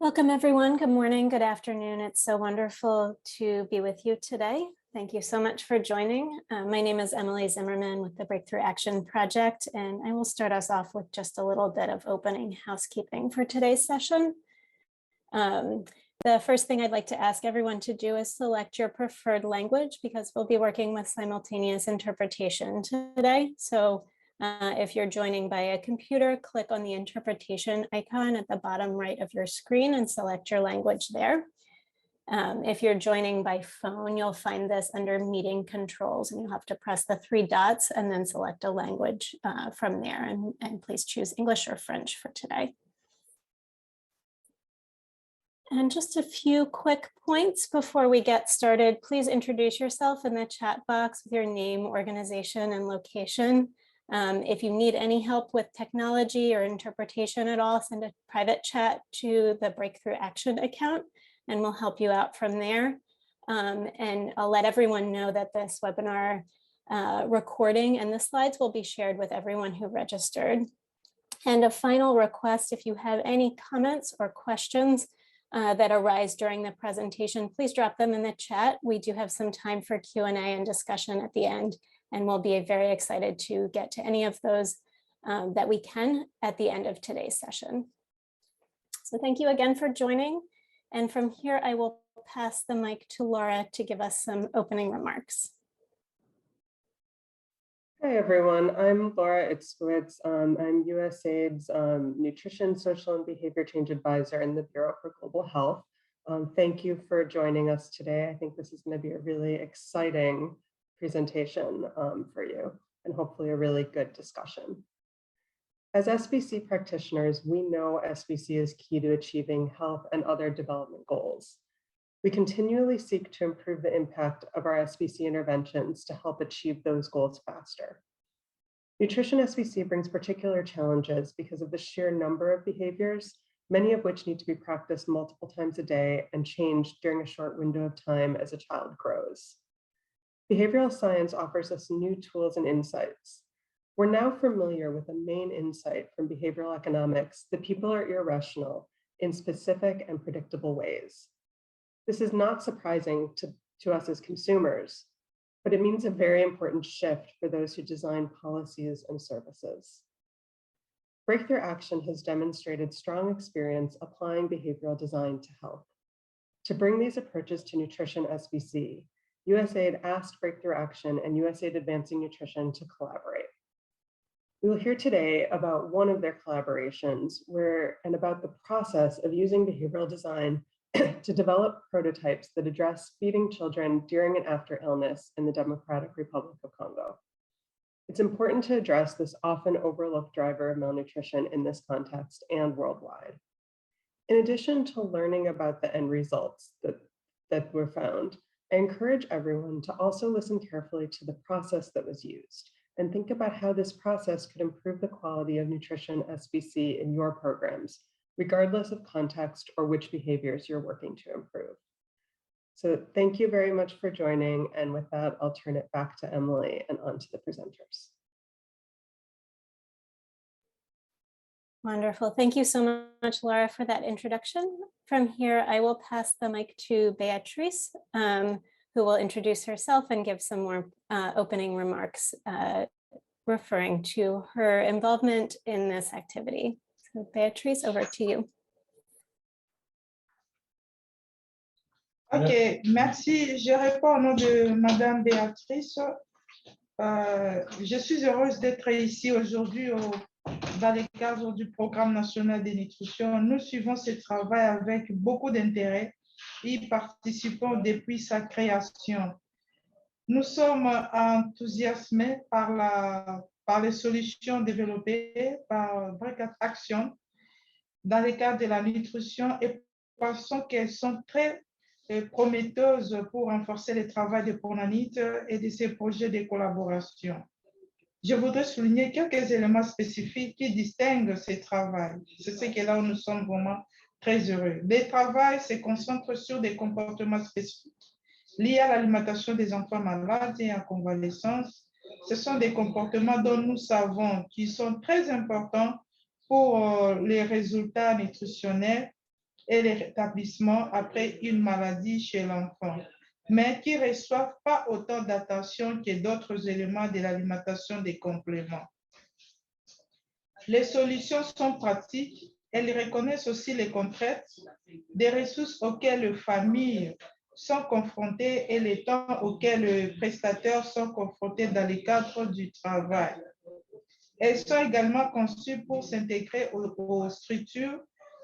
Welcome everyone. Good morning, good afternoon. It's so wonderful to be with you today. Thank you so much for joining. My name is Emily Zimmerman with the Breakthrough Action Project, and I will start us off with just a little bit of opening housekeeping for today's session. The first thing I'd like to ask everyone to do is select your preferred language because we'll be working with simultaneous interpretation today. So if you're joining by a computer, click on the interpretation icon at the bottom right of your screen and select your language there. If you're joining by phone, you'll find this under meeting controls, and you'll have to press the 3 dots and then select a language from there, and please choose English or French for today. And just a few quick points before we get started. Please introduce yourself in the chat box with your name, organization, and location. If you need any help with technology or interpretation at all, send a private chat to the Breakthrough Action account and we'll help you out from there. And I'll let everyone know that this webinar recording and the slides will be shared with everyone who registered. And a final request, if you have any comments or questions that arise during the presentation, please drop them in the chat. We do have some time for Q&A and discussion at the end, and we'll be very excited to get to any of those that we can at the end of today's session. So thank you again for joining. And from here, I will pass the mic to Laura to give us some opening remarks. Hi, everyone. I'm Laura Itzkowitz. I'm USAID's Nutrition, Social, and Behavior Change Advisor in the Bureau for Global Health. Thank you for joining us today. I think this is going to be a really exciting presentation for you, and hopefully a really good discussion. As SBC practitioners, we know SBC is key to achieving health and other development goals. We continually seek to improve the impact of our SBC interventions to help achieve those goals faster. Nutrition SBC brings particular challenges because of the sheer number of behaviors, many of which need to be practiced multiple times a day and changed during a short window of time as a child grows. Behavioral science offers us new tools and insights. We're now familiar with a main insight from behavioral economics that people are irrational in specific and predictable ways. This is not surprising to us as consumers, but it means a very important shift for those who design policies and services. Breakthrough Action has demonstrated strong experience applying behavioral design to health. To bring these approaches to nutrition SBC, USAID asked Breakthrough Action and USAID Advancing Nutrition to collaborate. We will hear today about one of their collaborations and about the process of using behavioral design to develop prototypes that address feeding children during and after illness in the Democratic Republic of Congo. It's important to address this often overlooked driver of malnutrition in this context and worldwide. In addition to learning about the end results that were found, I encourage everyone to also listen carefully to the process that was used and think about how this process could improve the quality of nutrition SBC in your programs, regardless of context or which behaviors you're working to improve. So thank you very much for joining. And with that, I'll turn it back to Emily and on to the presenters. Wonderful. Thank you so much, Laura, for that introduction. From here, I will pass the mic to Beatrice, who will introduce herself and give some more opening remarks referring to her involvement in this activity. So Beatrice, over to you. Ok, merci. Je réponds au nom de Madame Béatrice. Je suis heureuse d'être ici aujourd'hui dans le cadre du Programme national de nutrition. Nous suivons ce travail avec beaucoup d'intérêt et participons depuis sa création. Nous sommes enthousiasmés par les solutions développées par Breakthrough Action dans le cadre de la nutrition et pensons qu'elles sont très prometteuses pour renforcer le travail de Pronanit et de ses projets de collaboration. Je voudrais souligner quelques éléments spécifiques qui distinguent ce travail. C'est ce que là où nous sommes vraiment très heureux. Le travail se concentre sur des comportements spécifiques liés à l'alimentation des enfants malades et en convalescence. Ce sont des comportements dont nous savons qu'ils sont très importants pour les résultats nutritionnels et les rétablissements après une maladie chez l'enfant, mais qui ne reçoivent pas autant d'attention que d'autres éléments de l'alimentation des compléments. Les solutions sont pratiques. Elles reconnaissent aussi les contraintes des ressources auxquelles les familles sont confrontées et les temps auxquels les prestataires sont confrontés dans le cadre du travail. Elles sont également conçues pour s'intégrer aux structures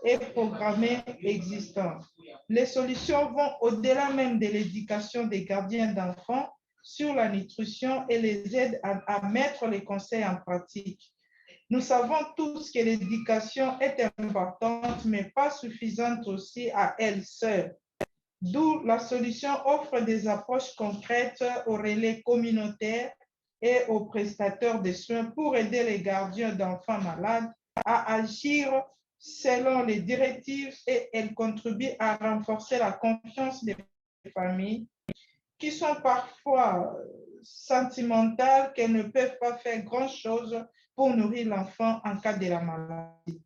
et programmées existantes. Les solutions vont au-delà même de l'éducation des gardiens d'enfants sur la nutrition et les aident à mettre les conseils en pratique. Nous savons tous que l'éducation est importante, mais pas suffisante aussi à elle seule. D'où la solution offre des approches concrètes aux relais communautaires et aux prestataires de soins pour aider les gardiens d'enfants malades à agir selon les directives et elle contribue à renforcer la confiance des familles qui sont parfois sentimentales, qu'elles ne peuvent pas faire grand-chose pour nourrir l'enfant en cas de la maladie.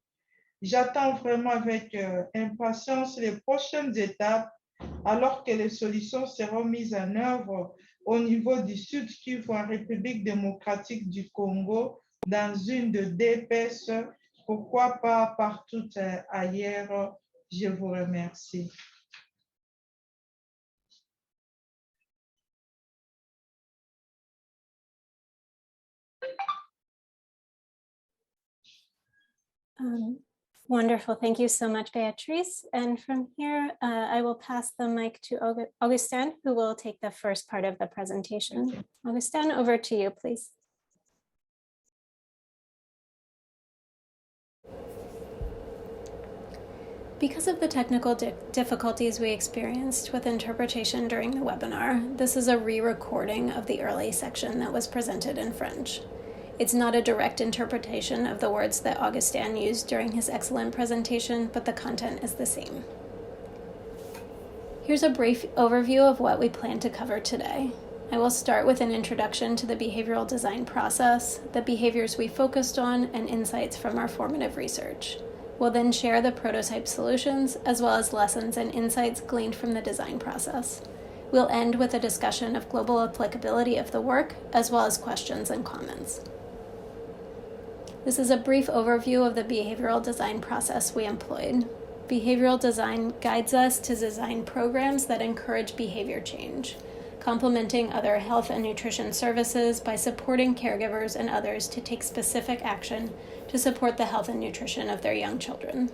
J'attends vraiment avec impatience les prochaines étapes alors que les solutions seront mises en œuvre au niveau du Sud Kivu en République démocratique du Congo, dans une de DPS, pourquoi pas partout ailleurs. Je vous remercie. Wonderful. Thank you so much, Beatrice. And from here, I will pass the mic to Augustin, who will take the first part of the presentation. Augustin, over to you, please. Because of the technical difficulties we experienced with interpretation during the webinar, this is a re-recording of the early section that was presented in French. It's not a direct interpretation of the words that Augustin used during his excellent presentation, but the content is the same. Here's a brief overview of what we plan to cover today. I will start with an introduction to the behavioral design process, the behaviors we focused on, and insights from our formative research. We'll then share the prototype solutions, as well as lessons and insights gleaned from the design process. We'll end with a discussion of global applicability of the work, as well as questions and comments. This is a brief overview of the behavioral design process we employed. Behavioral design guides us to design programs that encourage behavior change, complementing other health and nutrition services by supporting caregivers and others to take specific action to support the health and nutrition of their young children.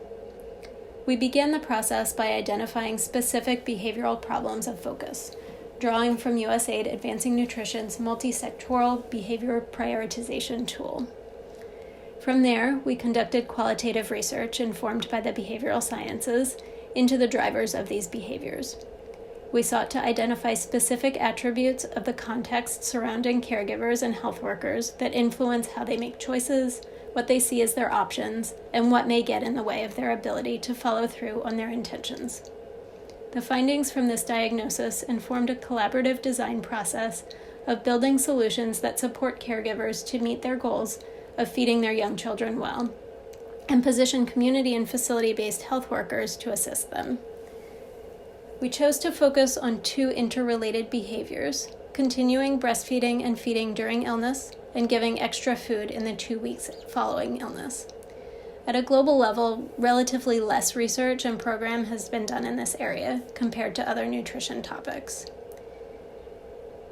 We began the process by identifying specific behavioral problems of focus, drawing from USAID Advancing Nutrition's multi-sectoral behavior prioritization tool. From there, we conducted qualitative research informed by the behavioral sciences into the drivers of these behaviors. We sought to identify specific attributes of the context surrounding caregivers and health workers that influence how they make choices, what they see as their options, and what may get in the way of their ability to follow through on their intentions. The findings from this diagnosis informed a collaborative design process of building solutions that support caregivers to meet their goals of feeding their young children well, and position community and facility-based health workers to assist them. We chose to focus on two interrelated behaviors: continuing breastfeeding and feeding during illness, and giving extra food in the 2 weeks following illness. At a global level, relatively less research and program has been done in this area compared to other nutrition topics.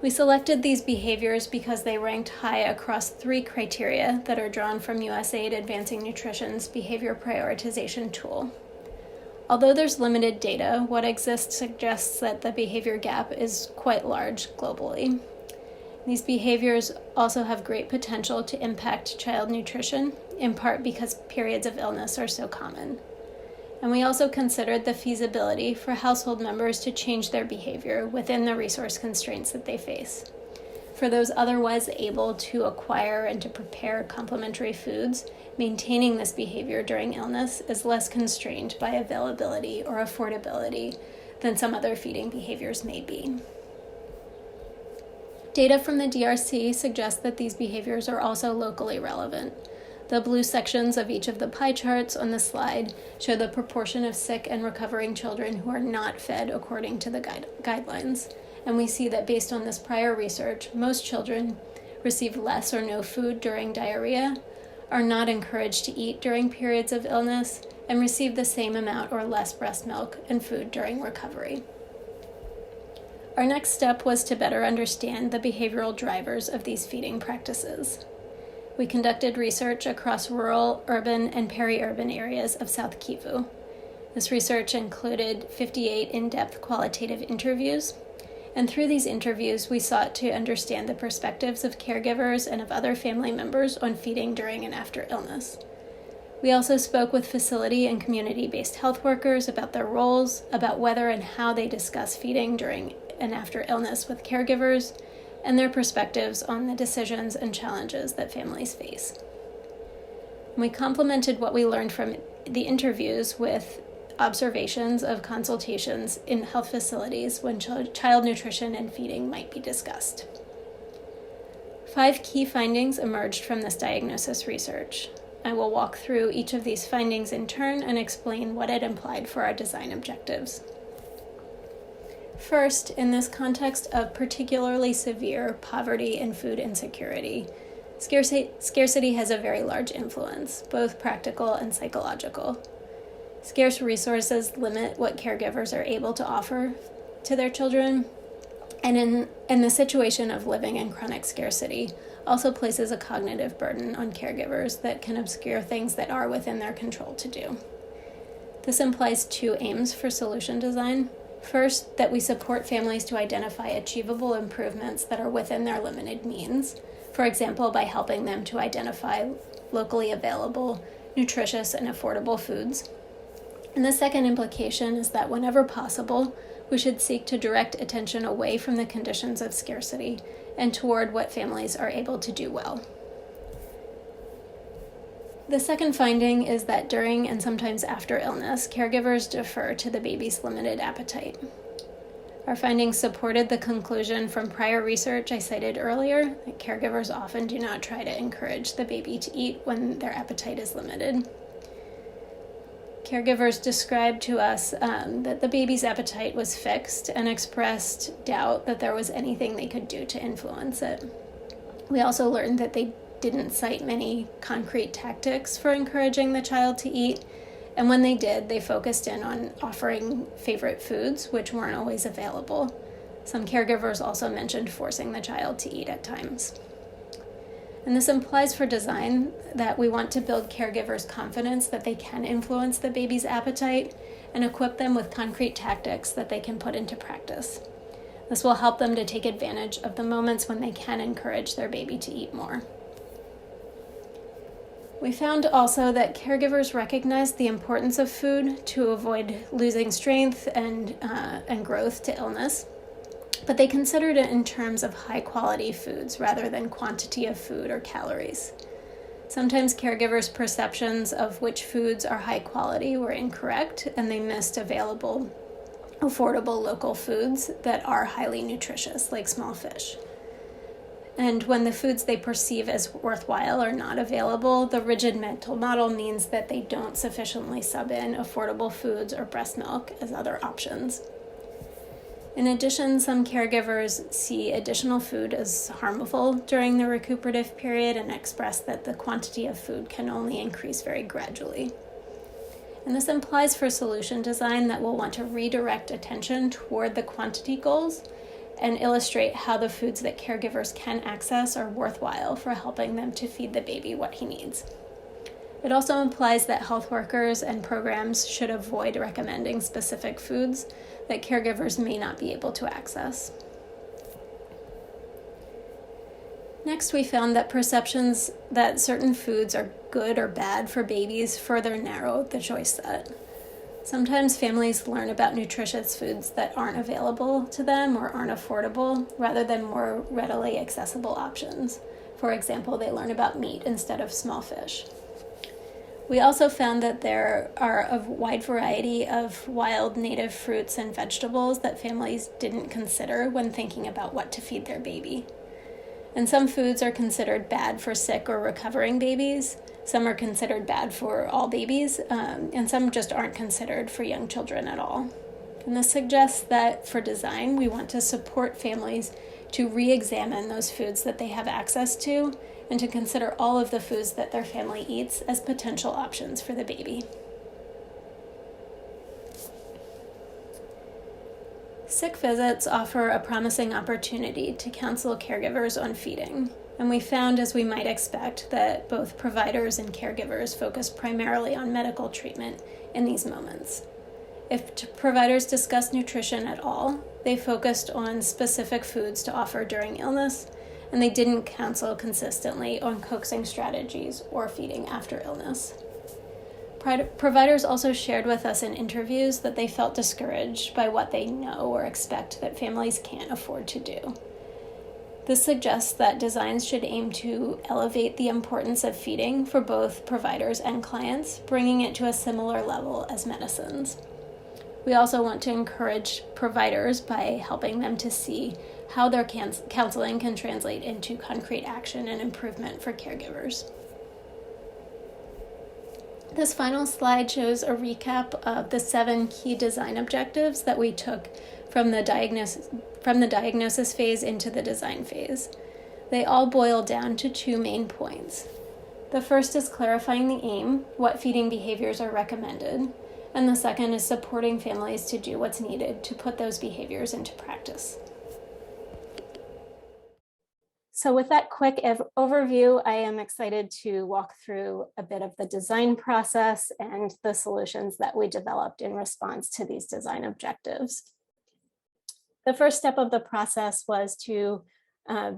We selected these behaviors because they ranked high across 3 criteria that are drawn from USAID Advancing Nutrition's behavior prioritization tool. Although there's limited data, what exists suggests that the behavior gap is quite large globally. These behaviors also have great potential to impact child nutrition, in part because periods of illness are so common. And we also considered the feasibility for household members to change their behavior within the resource constraints that they face. For those otherwise able to acquire and to prepare complementary foods, maintaining this behavior during illness is less constrained by availability or affordability than some other feeding behaviors may be. Data from the DRC suggests that these behaviors are also locally relevant. The blue sections of each of the pie charts on the slide show the proportion of sick and recovering children who are not fed according to the guidelines. And we see that based on this prior research, most children receive less or no food during diarrhea, are not encouraged to eat during periods of illness, and receive the same amount or less breast milk and food during recovery. Our next step was to better understand the behavioral drivers of these feeding practices. We conducted research across rural, urban, and peri-urban areas of South Kivu. This research included 58 in-depth qualitative interviews, and through these interviews, we sought to understand the perspectives of caregivers and of other family members on feeding during and after illness. We also spoke with facility and community-based health workers about their roles, about whether and how they discuss feeding during and after illness with caregivers, and their perspectives on the decisions and challenges that families face. We complemented what we learned from the interviews with observations of consultations in health facilities when child nutrition and feeding might be discussed. 5 key findings emerged from this diagnosis research. I will walk through each of these findings in turn and explain what it implied for our design objectives. First, in this context of particularly severe poverty and food insecurity, scarcity has a very large influence, both practical and psychological. Scarce resources limit what caregivers are able to offer to their children, and in the situation of living in chronic scarcity, also places a cognitive burden on caregivers that can obscure things that are within their control to do. This implies 2 aims for solution design. First, that we support families to identify achievable improvements that are within their limited means, for example, by helping them to identify locally available, nutritious, and affordable foods. And the second implication is that whenever possible, we should seek to direct attention away from the conditions of scarcity and toward what families are able to do well. The second finding is that during and sometimes after illness, caregivers defer to the baby's limited appetite. Our findings supported the conclusion from prior research I cited earlier that caregivers often do not try to encourage the baby to eat when their appetite is limited. Caregivers described to us that the baby's appetite was fixed and expressed doubt that there was anything they could do to influence it. We also learned that they didn't cite many concrete tactics for encouraging the child to eat, and when they did, they focused in on offering favorite foods, which weren't always available. Some caregivers also mentioned forcing the child to eat at times. And this implies for design that we want to build caregivers' confidence that they can influence the baby's appetite and equip them with concrete tactics that they can put into practice. This will help them to take advantage of the moments when they can encourage their baby to eat more. We found also that caregivers recognize the importance of food to avoid losing strength and growth to illness, but they considered it in terms of high-quality foods rather than quantity of food or calories. Sometimes caregivers' perceptions of which foods are high quality were incorrect, and they missed available, affordable local foods that are highly nutritious, like small fish. And when the foods they perceive as worthwhile are not available, the rigid mental model means that they don't sufficiently sub in affordable foods or breast milk as other options. In addition, some caregivers see additional food as harmful during the recuperative period and express that the quantity of food can only increase very gradually. And this implies for solution design that we'll want to redirect attention toward the quantity goals and illustrate how the foods that caregivers can access are worthwhile for helping them to feed the baby what he needs. It also implies that health workers and programs should avoid recommending specific foods that caregivers may not be able to access. Next, we found that perceptions that certain foods are good or bad for babies further narrow the choice set. Sometimes families learn about nutritious foods that aren't available to them or aren't affordable, rather than more readily accessible options. For example, they learn about meat instead of small fish. We also found that there are a wide variety of wild native fruits and vegetables that families didn't consider when thinking about what to feed their baby. And some foods are considered bad for sick or recovering babies, Some are considered bad for all babies, and some just aren't considered for young children at all. And this suggests that for design, we want to support families to re-examine those foods that they have access to and to consider all of the foods that their family eats as potential options for the baby. Sick visits offer a promising opportunity to counsel caregivers on feeding. And we found, as we might expect, that both providers and caregivers focus primarily on medical treatment in these moments. If providers discussed nutrition at all, they focused on specific foods to offer during illness, and they didn't counsel consistently on coaxing strategies or feeding after illness. Providers also shared with us in interviews that they felt discouraged by what they know or expect that families can't afford to do. This suggests that designs should aim to elevate the importance of feeding for both providers and clients, bringing it to a similar level as medicines. We also want to encourage providers by helping them to see how their counseling can translate into concrete action and improvement for caregivers. This final slide shows a recap of the 7 key design objectives that we took from the diagnosis phase into the design phase. They all boil down to 2 main points. The first is clarifying the aim, what feeding behaviors are recommended, and the second is supporting families to do what's needed to put those behaviors into practice. So with that quick overview, I am excited to walk through a bit of the design process and the solutions that we developed in response to these design objectives. The first step of the process was to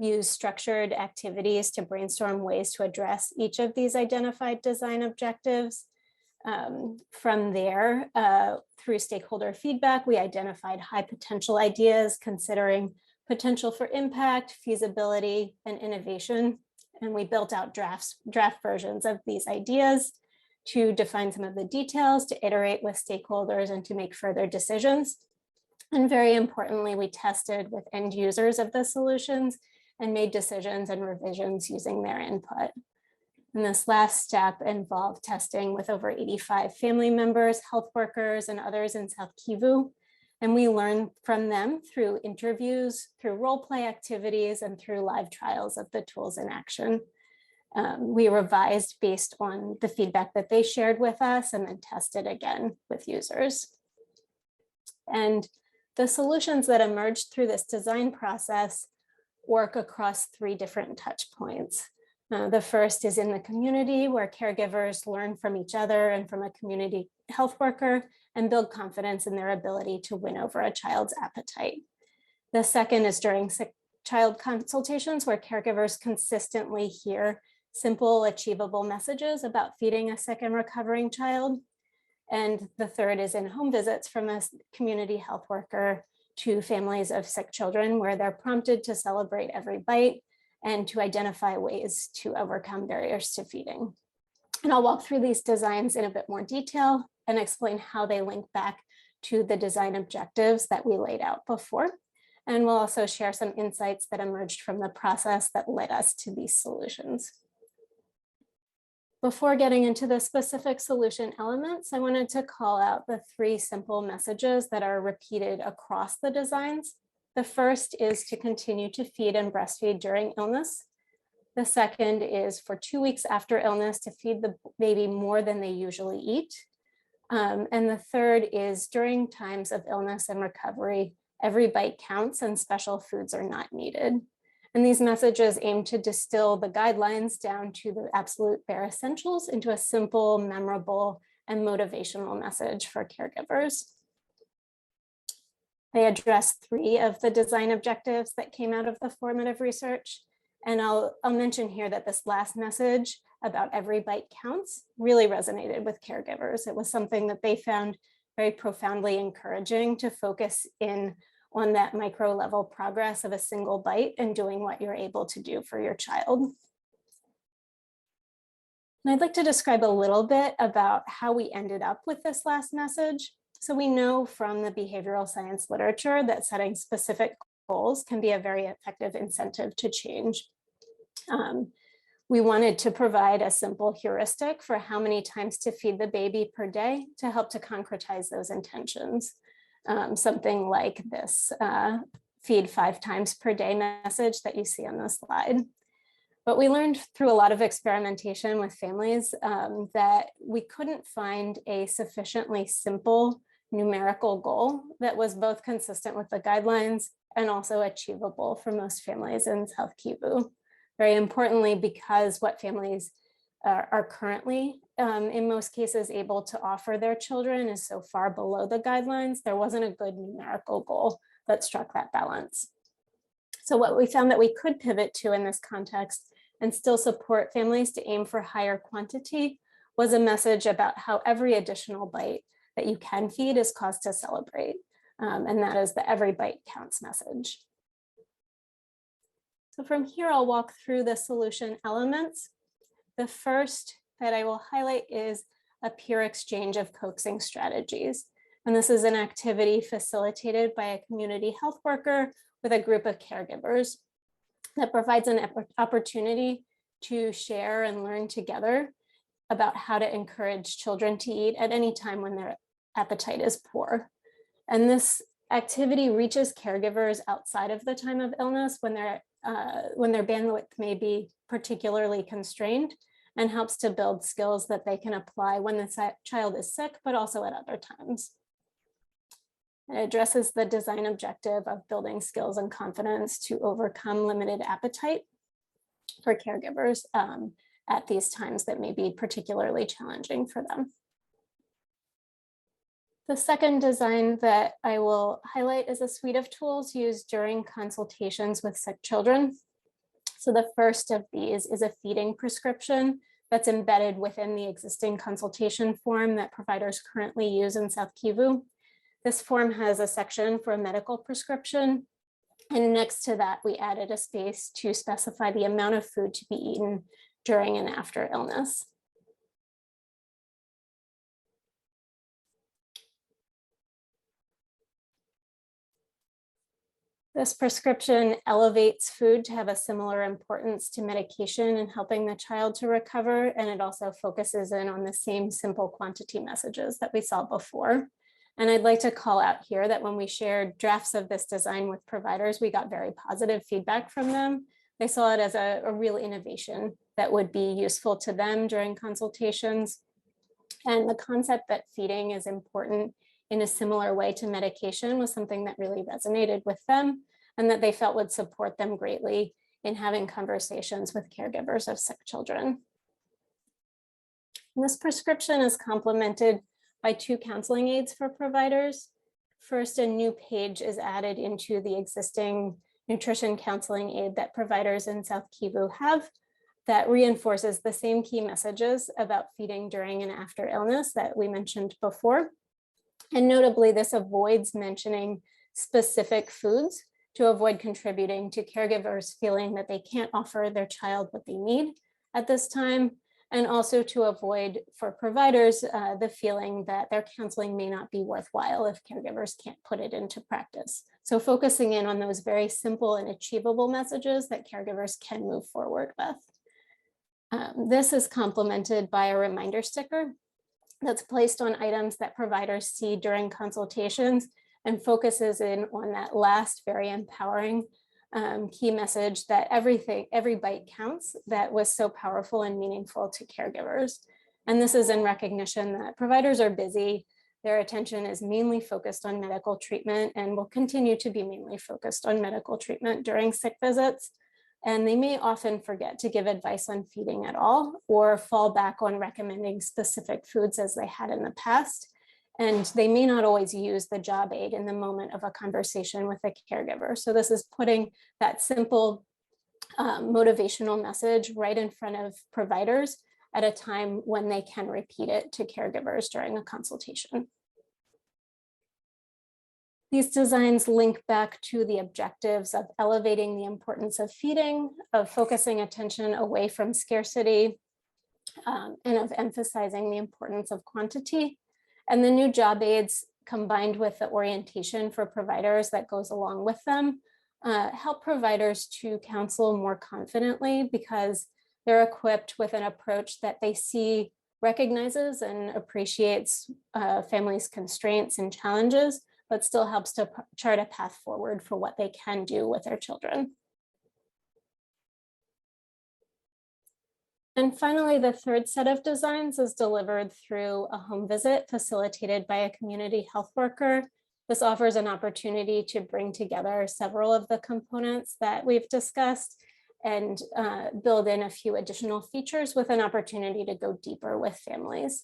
use structured activities to brainstorm ways to address each of these identified design objectives. From there, through stakeholder feedback, we identified high potential ideas considering potential for impact, feasibility, and innovation. And we built out draft versions of these ideas to define some of the details, to iterate with stakeholders, and to make further decisions. And very importantly, we tested with end users of the solutions and made decisions and revisions using their input. And this last step involved testing with over 85 family members, health workers, and others in South Kivu. And we learned from them through interviews, through role play activities, and through live trials of the tools in action. We revised based on the feedback that they shared with us and then tested again with users. And the solutions that emerged through this design process work across 3 different touch points. The first is in the community, where caregivers learn from each other and from a community health worker and build confidence in their ability to win over a child's appetite. The second is during sick child consultations, where caregivers consistently hear simple, achievable messages about feeding a sick and recovering child. And the third is in home visits from a community health worker to families of sick children, where they're prompted to celebrate every bite and to identify ways to overcome barriers to feeding. And I'll walk through these designs in a bit more detail and explain how they link back to the design objectives that we laid out before. And we'll also share some insights that emerged from the process that led us to these solutions. Before getting into the specific solution elements, I wanted to call out the 3 simple messages that are repeated across the designs. The first is to continue to feed and breastfeed during illness. The second is for 2 weeks after illness to feed the baby more than they usually eat. And the third is during times of illness and recovery, every bite counts and special foods are not needed. And these messages aim to distill the guidelines down to the absolute bare essentials into a simple, memorable, and motivational message for caregivers. They address 3 of the design objectives that came out of the formative research. And I'll mention here that this last message about every bite counts really resonated with caregivers. It was something that they found very profoundly encouraging, to focus in on that micro level progress of a single bite and doing what you're able to do for your child. And I'd like to describe a little bit about how we ended up with this last message. So we know from the behavioral science literature that setting specific goals can be a very effective incentive to change. We wanted to provide a simple heuristic for how many times to feed the baby per day to help to concretize those intentions. Something like this feed 5 times per day message that you see on the slide. But we learned through a lot of experimentation with families that we couldn't find a sufficiently simple numerical goal that was both consistent with the guidelines and also achievable for most families in South Kivu. Very importantly, because what families are currently, in most cases, able to offer their children is so far below the guidelines, there wasn't a good numerical goal that struck that balance. So what we found that we could pivot to in this context and still support families to aim for higher quantity was a message about how every additional bite that you can feed is cause to celebrate. And that is the every bite counts message. So from here, I'll walk through the solution elements. The first that I will highlight is a peer exchange of coaxing strategies. And this is an activity facilitated by a community health worker with a group of caregivers that provides an opportunity to share and learn together about how to encourage children to eat at any time when their appetite is poor. And this activity reaches caregivers outside of the time of illness when their bandwidth may be particularly constrained, and helps to build skills that they can apply when the child is sick, but also at other times. It addresses the design objective of building skills and confidence to overcome limited appetite for caregivers at these times that may be particularly challenging for them. The second design that I will highlight is a suite of tools used during consultations with sick children. So the first of these is a feeding prescription that's embedded within the existing consultation form that providers currently use in South Kivu. This form has a section for a medical prescription, and next to that, we added a space to specify the amount of food to be eaten during and after illness. This prescription elevates food to have a similar importance to medication in helping the child to recover, and it also focuses in on the same simple quantity messages that we saw before. And I'd like to call out here that when we shared drafts of this design with providers, we got very positive feedback from them. They saw it as a real innovation that would be useful to them during consultations. And the concept that feeding is important in a similar way to medication was something that really resonated with them and that they felt would support them greatly in having conversations with caregivers of sick children. And this prescription is complemented by 2 counseling aids for providers. First, a new page is added into the existing nutrition counseling aid that providers in South Kivu have that reinforces the same key messages about feeding during and after illness that we mentioned before. And notably, this avoids mentioning specific foods to avoid contributing to caregivers feeling that they can't offer their child what they need at this time, and also to avoid for providers the feeling that their counseling may not be worthwhile if caregivers can't put it into practice. So focusing in on those very simple and achievable messages that caregivers can move forward with. This is complemented by a reminder sticker that's placed on items that providers see during consultations and focuses in on that last very empowering key message that every bite counts that was so powerful and meaningful to caregivers. And this is in recognition that providers are busy, their attention is mainly focused on medical treatment and will continue to be mainly focused on medical treatment during sick visits. And they may often forget to give advice on feeding at all or fall back on recommending specific foods as they had in the past. And they may not always use the job aid in the moment of a conversation with a caregiver. So this is putting that simple motivational message right in front of providers at a time when they can repeat it to caregivers during a consultation. These designs link back to the objectives of elevating the importance of feeding, of focusing attention away from scarcity, and of emphasizing the importance of quantity. And the new job aids, combined with the orientation for providers that goes along with them, help providers to counsel more confidently because they're equipped with an approach that they see recognizes and appreciates families' constraints and challenges, but still helps to chart a path forward for what they can do with their children. And finally, the third set of designs is delivered through a home visit facilitated by a community health worker. This offers an opportunity to bring together several of the components that we've discussed and build in a few additional features with an opportunity to go deeper with families.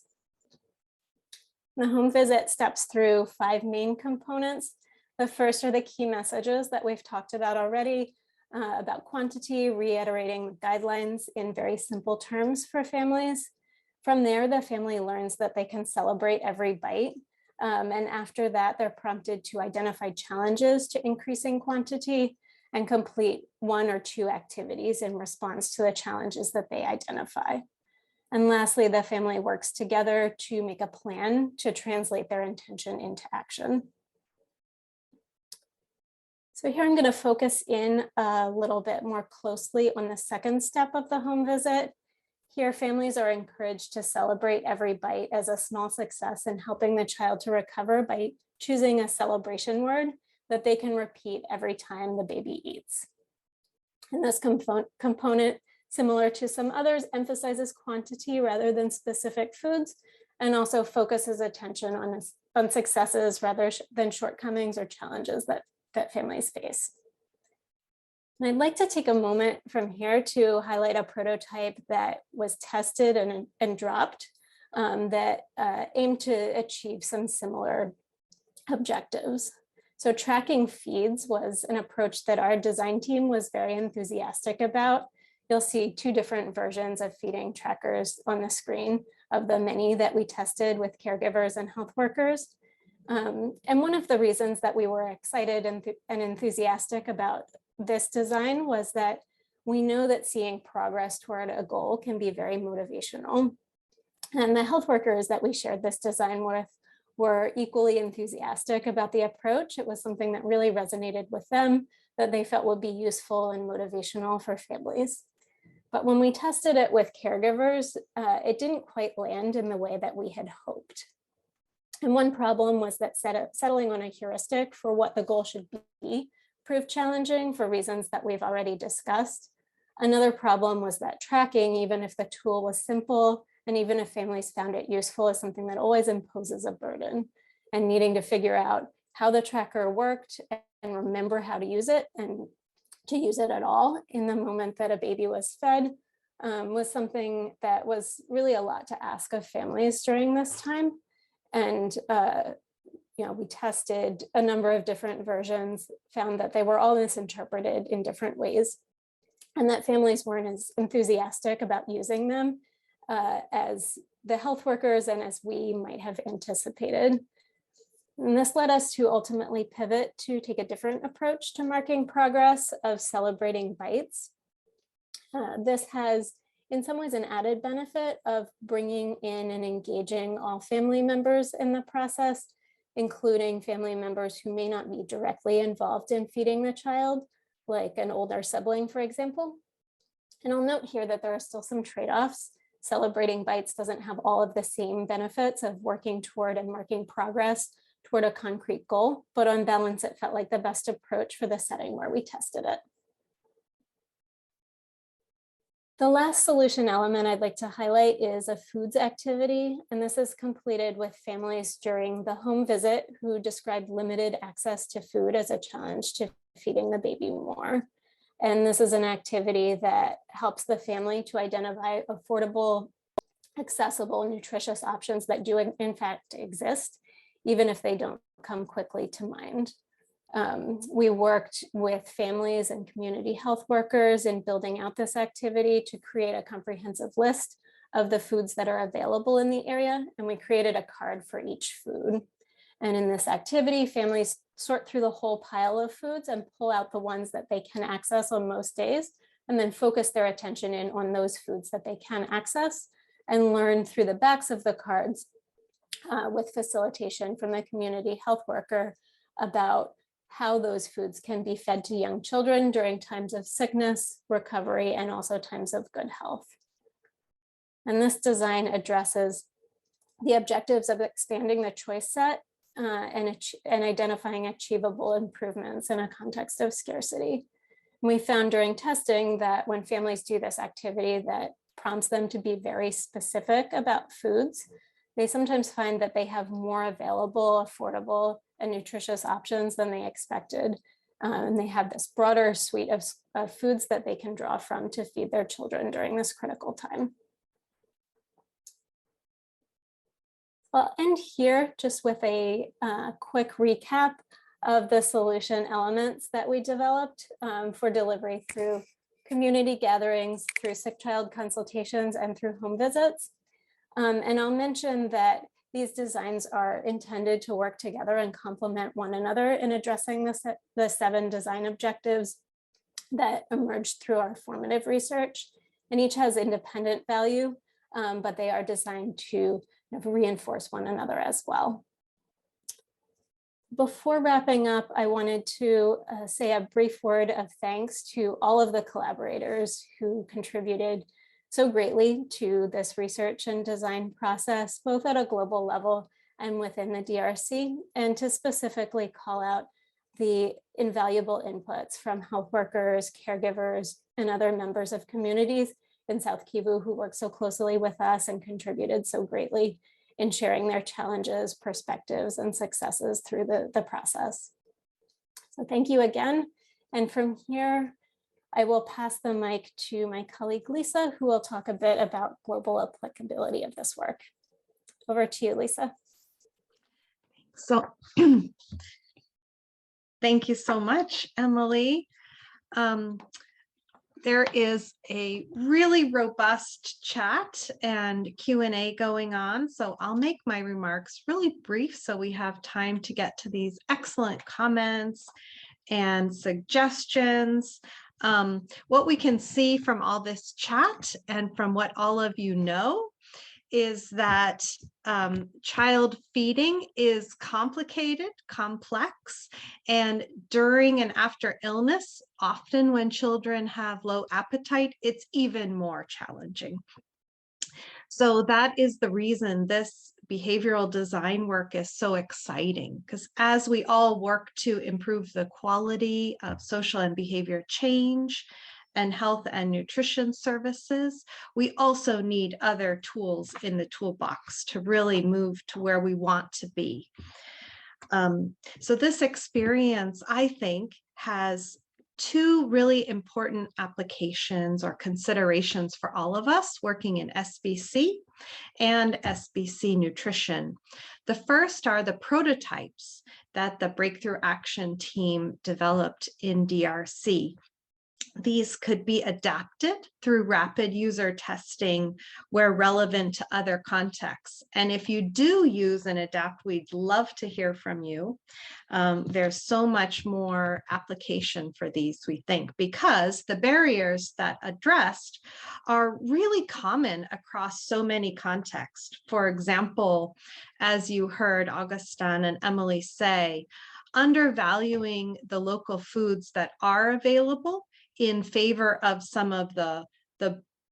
The home visit steps through 5 main components. The first are the key messages that we've talked about already, about quantity, reiterating guidelines in very simple terms for families. From there, the family learns that they can celebrate every bite. And after that, they're prompted to identify challenges to increasing quantity and complete 1 or 2 activities in response to the challenges that they identify. And lastly, the family works together to make a plan to translate their intention into action. So here I'm going to focus in a little bit more closely on the second step of the home visit. Here, families are encouraged to celebrate every bite as a small success in helping the child to recover by choosing a celebration word that they can repeat every time the baby eats. And this component, similar to some others, emphasizes quantity rather than specific foods, and also focuses attention on successes rather than shortcomings or challenges that families face. And I'd like to take a moment from here to highlight a prototype that was tested and dropped that aimed to achieve some similar objectives. So tracking feeds was an approach that our design team was very enthusiastic about. You'll see 2 different versions of feeding trackers on the screen of the many that we tested with caregivers and health workers. And one of the reasons that we were excited and enthusiastic about this design was that we know that seeing progress toward a goal can be very motivational. And the health workers that we shared this design with were equally enthusiastic about the approach. It was something that really resonated with them, that they felt would be useful and motivational for families. But when we tested it with caregivers, it didn't quite land in the way that we had hoped. And one problem was that settling on a heuristic for what the goal should be proved challenging for reasons that we've already discussed. Another problem was that tracking, even if the tool was simple, and even if families found it useful, is something that always imposes a burden, and needing to figure out how the tracker worked and remember how to use it and to use it at all in the moment that a baby was fed was something that was really a lot to ask of families during this time. And we tested a number of different versions, found that they were all misinterpreted in different ways, and that families weren't as enthusiastic about using them as the health workers and as we might have anticipated. And this led us to ultimately pivot to take a different approach to marking progress of celebrating bites. This has in some ways an added benefit of bringing in and engaging all family members in the process, including family members who may not be directly involved in feeding the child, like an older sibling, for example. And I'll note here that there are still some trade-offs. Celebrating bites doesn't have all of the same benefits of working toward and marking progress toward a concrete goal, but on balance, it felt like the best approach for the setting where we tested it. The last solution element I'd like to highlight is a foods activity, and this is completed with families during the home visit who described limited access to food as a challenge to feeding the baby more. And this is an activity that helps the family to identify affordable, accessible, nutritious options that do in fact exist, even if they don't come quickly to mind. We worked with families and community health workers in building out this activity to create a comprehensive list of the foods that are available in the area, and we created a card for each food. And in this activity, families sort through the whole pile of foods and pull out the ones that they can access on most days, and then focus their attention in on those foods that they can access and learn through the backs of the cards with facilitation from the community health worker about how those foods can be fed to young children during times of sickness, recovery, and also times of good health. And this design addresses the objectives of expanding the choice set and identifying achievable improvements in a context of scarcity. We found during testing that when families do this activity that prompts them to be very specific about foods, they sometimes find that they have more available, affordable, and nutritious options than they expected. And they have this broader suite of foods that they can draw from to feed their children during this critical time. I'll end here just with a quick recap of the solution elements that we developed for delivery through community gatherings, through sick child consultations, and through home visits. And I'll mention that these designs are intended to work together and complement one another in addressing the 7 design objectives that emerged through our formative research. And each has independent value, but they are designed to reinforce one another as well. Before wrapping up, I wanted to say a brief word of thanks to all of the collaborators who contributed so greatly to this research and design process, both at a global level and within the DRC, and to specifically call out the invaluable inputs from health workers, caregivers, and other members of communities in South Kivu who work so closely with us and contributed so greatly in sharing their challenges, perspectives, and successes through the process. So thank you again. And from here, I will pass the mic to my colleague, Lisa, who will talk a bit about global applicability of this work. Over to you, Lisa. So thank you so much, Emily. There is a really robust chat and Q&A going on, so I'll make my remarks really brief so we have time to get to these excellent comments and suggestions. What we can see from all this chat and from what all of you know is that child feeding is complicated, complex, and during and after illness, often when children have low appetite, it's even more challenging. So that is the reason this behavioral design work is so exciting, because as we all work to improve the quality of social and behavior change and health and nutrition services, we also need other tools in the toolbox to really move to where we want to be. So this experience, I think, has 2 really important applications or considerations for all of us working in SBC and SBC nutrition. The first are the prototypes that the Breakthrough Action Team developed in DRC. These could be adapted through rapid user testing where relevant to other contexts. And if you do use and adapt, we'd love to hear from you. There's so much more application for these, we think, because the barriers that addressed are really common across so many contexts. For example, as you heard Augustin and Emily say, undervaluing the local foods that are available in favor of some of the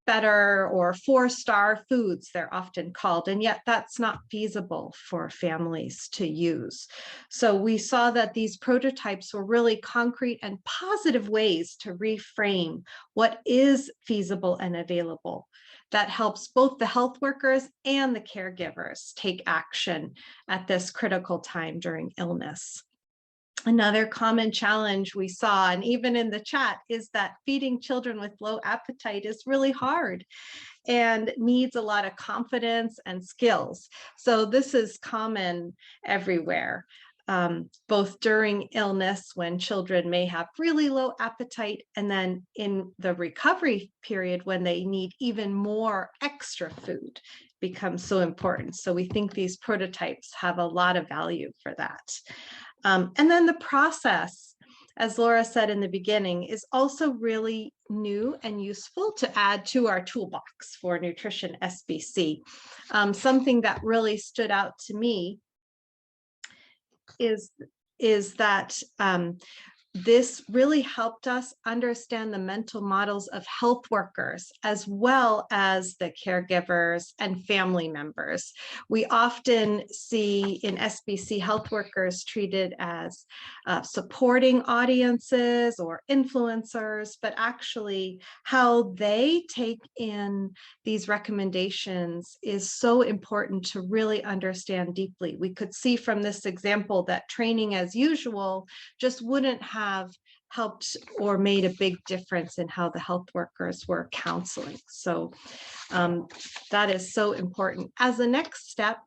better or 4-star foods, they're often called, and yet that's not feasible for families to use. So we saw that these prototypes were really concrete and positive ways to reframe what is feasible and available. That helps both the health workers and the caregivers take action at this critical time during illness. Another common challenge we saw, and even in the chat, is that feeding children with low appetite is really hard and needs a lot of confidence and skills. So this is common everywhere, both during illness when children may have really low appetite, and then in the recovery period when they need even more extra food becomes so important. So we think these prototypes have a lot of value for that. And then the process, as Laura said in the beginning, is also really new and useful to add to our toolbox for nutrition SBC. Something that really stood out to me is is that this really helped us understand the mental models of health workers as well as the caregivers and family members. We often see in SBC health workers treated as supporting audiences or influencers, but actually how they take in these recommendations is so important to really understand deeply. We could see from this example that training as usual just wouldn't have helped or made a big difference in how the health workers were counseling. So that is so important. As a next step,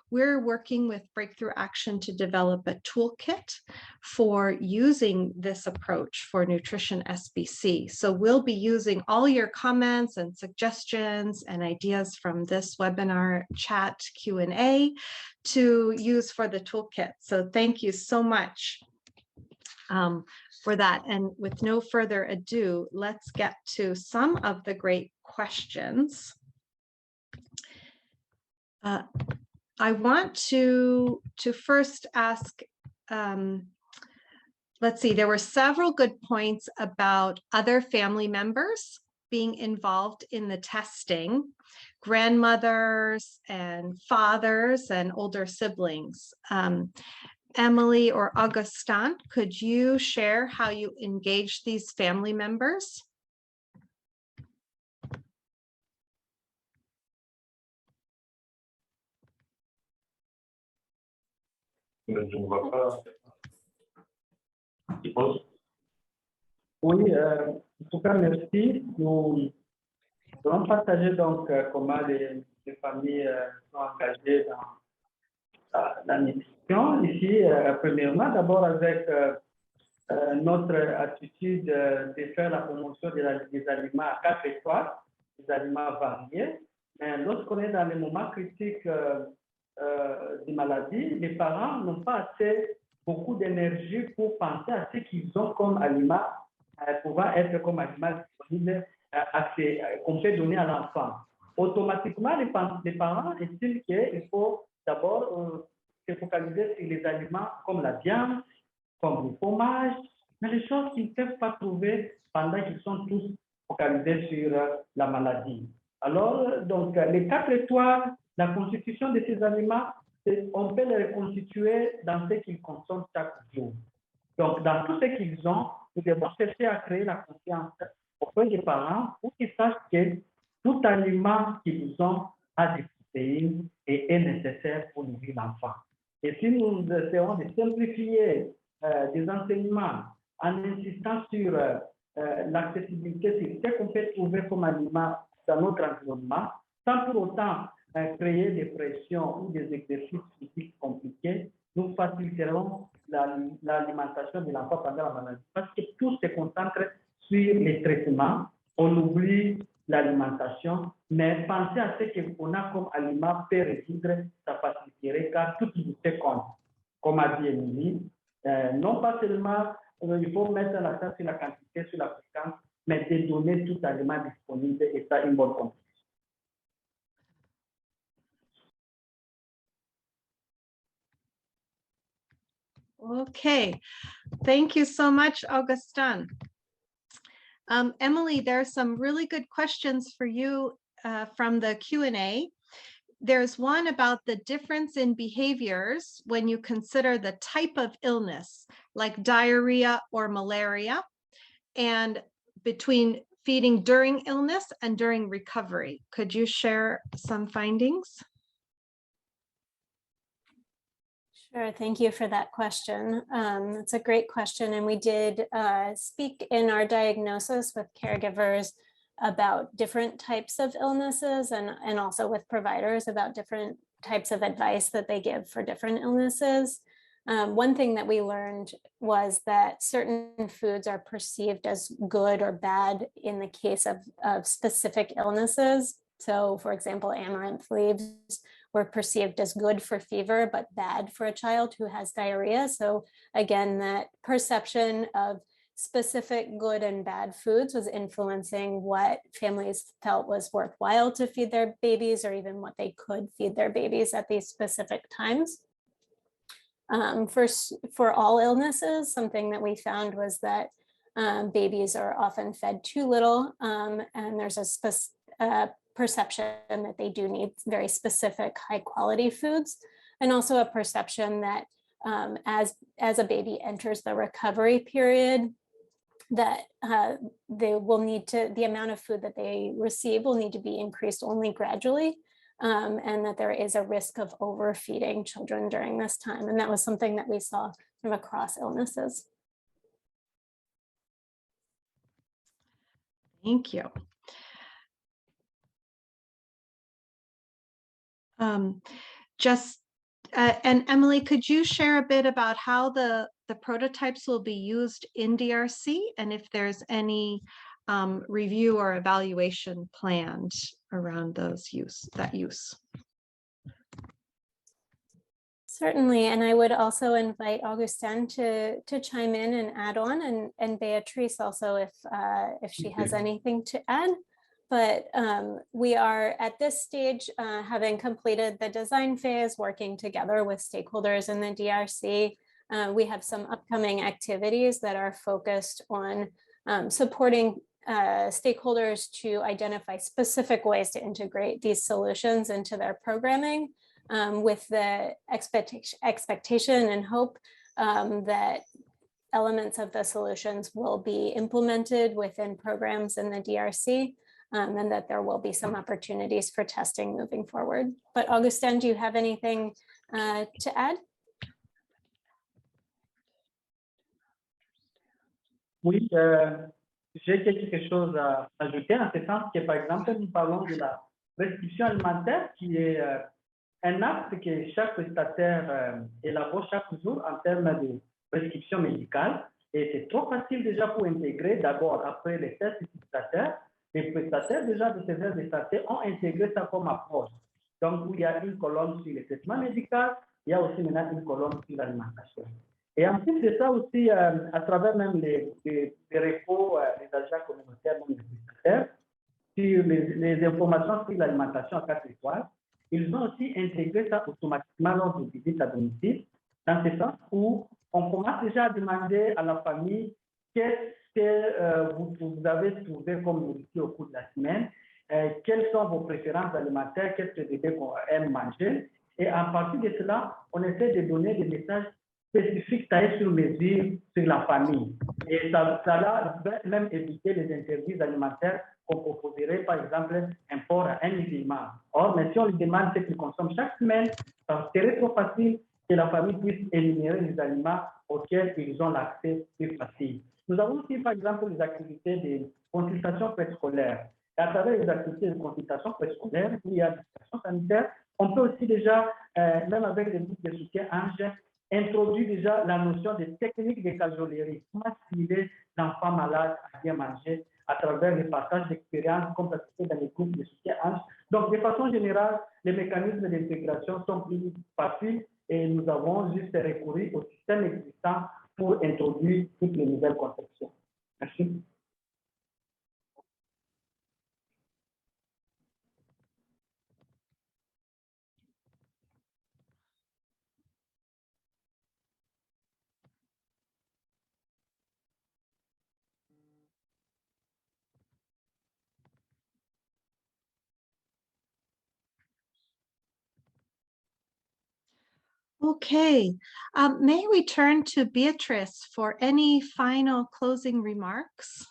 we're working with Breakthrough Action to develop a toolkit for using this approach for nutrition SBC. So we'll be using all your comments and suggestions and ideas from this webinar chat Q&A to use for the toolkit. So thank you so much for that. And with no further ado, let's get to some of the great questions. I want to first ask, let's see, there were several good points about other family members being involved in the testing, grandmothers and fathers and older siblings. Emily or Augustin, could you share how you engage these family members? Oui, en tout cas, merci. Nous allons partager donc comment les familles sont engagées dans la nutrition. Ici, premièrement, d'abord avec notre attitude de faire la promotion des aliments à 4 étoiles, des aliments variés. Mais lorsqu'on est dans les moments critiques des maladies, les parents n'ont pas assez beaucoup d'énergie pour penser à ce qu'ils ont comme aliments pouvant être comme aliments disponibles qu'on peut donner à l'enfant. Automatiquement, les parents estiment qu'il faut d'abord se focaliser sur les aliments comme la viande, comme le fromage, mais les choses qu'ils ne peuvent pas trouver pendant qu'ils sont tous focalisés sur la maladie. Alors, donc, les 4 étoiles, la constitution de ces aliments, on peut les reconstituer dans ce qu'ils consomment chaque jour. Donc, dans tout ce qu'ils ont, nous devons chercher à créer la confiance auprès des parents pour qu'ils sachent que tout aliment qu'ils ont a des protéines et est nécessaire pour nourrir l'enfant. Et si nous essayons de simplifier des enseignements en insistant sur l'accessibilité, sur ce qu'on peut trouver comme aliment dans notre environnement, sans pour autant créer des pressions ou des exercices physiques compliqués, nous faciliterons l'alimentation de l'enfant pendant la maladie. Parce que tout se concentre sur les traitements, on oublie l'alimentation, mais penser à ce qu'on a comme aliment peut résoudre, ça faciliterait car tout se compte. Comme a dit Émilie, non pas seulement il faut mettre l'accent sur la quantité, sur la fréquence, mais de donner tout aliment disponible et ça une bonne contribution. Okay, thank you so much, Augustin. Emily, there are some really good questions for you from the Q&A. There's one about the difference in behaviors when you consider the type of illness, like diarrhea or malaria, and between feeding during illness and during recovery. Could you share some findings? Sure, thank you for that question. It's a great question, and we did speak in our diagnosis with caregivers about different types of illnesses and also with providers about different types of advice that they give for different illnesses. One thing that we learned was that certain foods are perceived as good or bad in the case of specific illnesses. So, for example, amaranth leaves were perceived as good for fever, but bad for a child who has diarrhea. So again, that perception of specific good and bad foods was influencing what families felt was worthwhile to feed their babies, or even what they could feed their babies at these specific times. For all illnesses, something that we found was that babies are often fed too little, and there's a perception that they do need very specific high quality foods, and also a perception that as a baby enters the recovery period, that they will need to, the amount of food that they receive will need to be increased only gradually, and that there is a risk of overfeeding children during this time. And that was something that we saw from across illnesses. Thank you. And Emily, could you share a bit about how the prototypes will be used in DRC, and if there's any review or evaluation planned around that use? Certainly, and I would also invite Augustine to chime in and add on, and Beatrice also if she has anything to add. But we are at this stage, having completed the design phase, working together with stakeholders in the DRC. We have some upcoming activities that are focused on supporting stakeholders to identify specific ways to integrate these solutions into their programming, with the expectation and hope that elements of the solutions will be implemented within programs in the DRC. And that there will be some opportunities for testing moving forward. But Augustine, do you have anything to add? Oui, j'ai quelque chose à ajouter en ce sens que, par exemple, nous parlons de la prescription alimentaire qui est un acte que chaque prestataire élabore chaque jour en termes de prescription médicale. Et c'est trop facile déjà pour intégrer d'abord après les tests utilisateurs. Les prestataires déjà de ces aires de santé ont intégré ça comme approche. Donc, il y a une colonne sur le traitement médical, il y a aussi maintenant une colonne sur l'alimentation. Et en plus de ça aussi, à travers même les repos des agents communautaires, même les prestataires, sur les informations sur l'alimentation à 4 étoiles, ils ont aussi intégré ça automatiquement lors des visites à domicile, dans ce sens où on commence déjà à demander à la famille qu'est-ce que vous avez trouvé comme nourriture au cours de la semaine, quelles sont vos préférences alimentaires, qu'est-ce que les bébés aiment manger. Et à partir de cela, on essaie de donner des messages spécifiques taillés sur mesure sur la famille. Et ça va même éviter les interdits alimentaires qu'on proposerait, par exemple, un porc à un musulman. Or, mais si on lui demande ce qu'il consomme chaque semaine, ça serait trop facile que la famille puisse éliminer les aliments auxquels ils ont l'accès plus facile. Nous avons aussi, par exemple, les activités de consultation préscolaire. Et à travers les activités de consultation préscolaire, où il y a l'éducation sanitaire, on peut aussi déjà, même avec des groupes de soutien-ange, introduire déjà la notion de technique de cajolerie, comment stimuler l'enfant malade à bien manger à travers le partage d'expériences comme pratiquées dans les groupes de soutien-ange. Donc, de façon générale, les mécanismes d'intégration sont plus faciles et nous avons juste recouru au système existant pour introduire toutes les nouvelles conceptions. Merci. Okay, may we turn to Beatrice for any final closing remarks?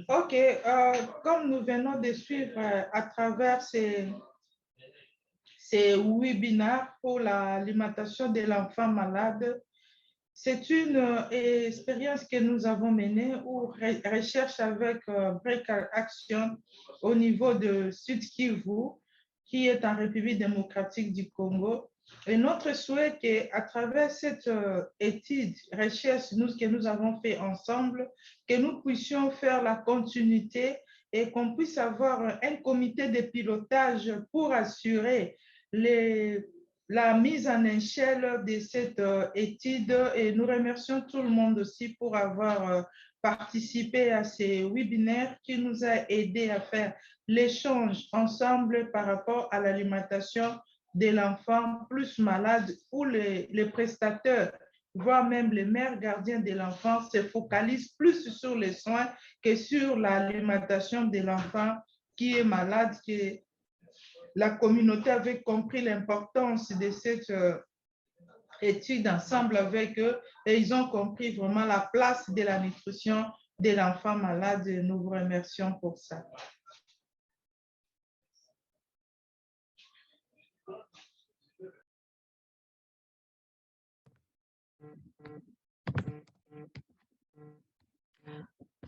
Ok, comme nous venons de suivre à travers ces webinaires pour l'alimentation de l'enfant malade, c'est une expérience que nous avons menée ou recherche avec Break Action au niveau de South Kivu, qui est en République démocratique du Congo. Et notre souhait est qu'à travers cette étude, recherche que nous avons fait ensemble, que nous puissions faire la continuité et qu'on puisse avoir un comité de pilotage pour assurer la mise en échelle de cette étude. Et nous remercions tout le monde aussi pour avoir participé à ces webinaires qui nous a aidé à faire l'échange ensemble par rapport à l'alimentation de l'enfant plus malade où les prestataires, voire même les mères gardiens de l'enfant se focalisent plus sur les soins que sur l'alimentation de l'enfant qui est malade, que la communauté avait compris l'importance de cette étude ensemble avec eux et ils ont compris vraiment la place de la nutrition de l'enfant malade. Nous vous remercions pour ça.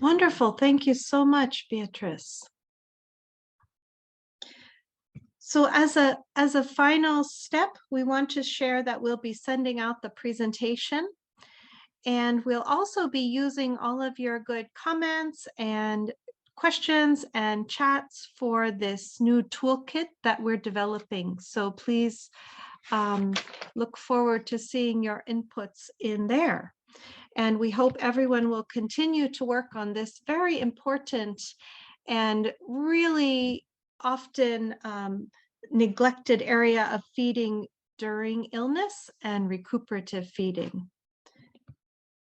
Wonderful. Thank you so much, Beatrice. So as a final step, we want to share that we'll be sending out the presentation, and we'll also be using all of your good comments and questions and chats for this new toolkit that we're developing. So please look forward to seeing your inputs in there. And we hope everyone will continue to work on this very important and really often neglected area of feeding during illness and recuperative feeding.